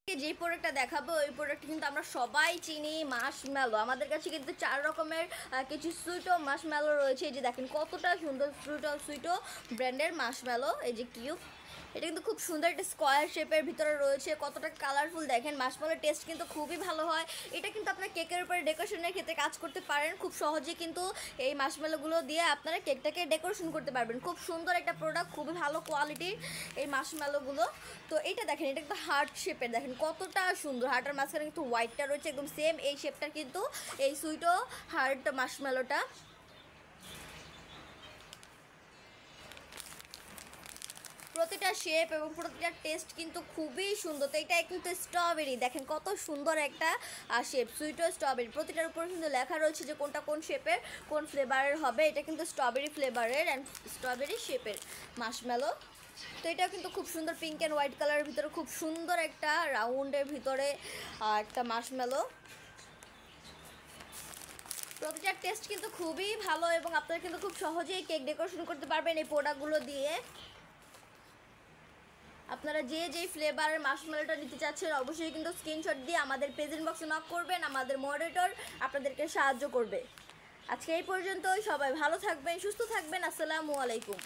যে প্রোডাক্টটা দেখাবো ওই প্রোডাক্টটা কিন্তু আমরা সবাই চিনি, মাশমেলো। আমাদের কাছে কিন্তু 4 রকমের কিছু সুইটো মাশমেলো রয়েছে। এই যে দেখেন কতটা সুন্দর সুইটো ব্র্যান্ডের মাশমেলো। এই যে কিউব, এটা কিন্তু খুব সুন্দর একটা স্কোয়ার শেপের ভিতরে রয়েছে, কতটা কালারফুল দেখেন। মাশমেলোর টেস্ট কিন্তু খুবই ভালো হয়। এটা কিন্তু আপনার কেকের উপরে ডেকোরেশনের ক্ষেত্রে কাজ করতে পারেন খুব সহজেই, কিন্তু এই মাশমেলোগুলো দিয়ে আপনারা কেকটাকে ডেকোরেশন করতে পারবেন। খুব সুন্দর একটা প্রোডাক্ট, খুবই ভালো কোয়ালিটির এই মাশমেলোগুলো। তো এটা দেখেন, এটা কিন্তু হার্ট শেপের, দেখেন কতটা সুন্দর। হার্টের মাঝখানে কিন্তু হোয়াইটটা রয়েছে একদম সেম এই শেপটা কিন্তু এই সুইটো হার্ট মাশমেলোটা। প্রতিটা শেপ এবং প্রতিটা টেস্ট কিন্তু খুবই সুন্দর। তো এটা কিন্তু স্ট্রবেরি, দেখেন কত সুন্দর একটা শেপ, সুইটো স্ট্রবেরি। প্রতিটার উপর কিন্তু লেখা রয়েছে যে কোনটা কোন শেপের কোন ফ্লেভারের হবে। এটা কিন্তু স্ট্রবেরি ফ্লেভারের অ্যান্ড স্ট্রবেরি শেপের মাশমেলো। তো এটা কিন্তু খুব সুন্দর পিঙ্ক অ্যান্ড হোয়াইট কালারের ভিতরে, খুব সুন্দর একটা রাউন্ডের ভিতরে একটা মাশমেলো। প্রতিটার টেস্ট কিন্তু খুবই ভালো এবং আপনারা কিন্তু খুব সহজেই কেক ডেকোরেশন করতে পারবেন এই প্রোডাক্টগুলো দিয়ে। আপনারা যে যেই ফ্লেভারের মাশমেলোটা নিতে চাচ্ছেন অবশ্যই কিন্তু স্ক্রিনশট দিয়ে আমাদের প্রেজেন্ট বক্সে নক করবেন, আমাদের মডারেটর আপনাদেরকে সাহায্য করবে। আজকে এই পর্যন্তই, সবাই ভালো থাকবেন, সুস্থ থাকবেন। আসসালামু আলাইকুম।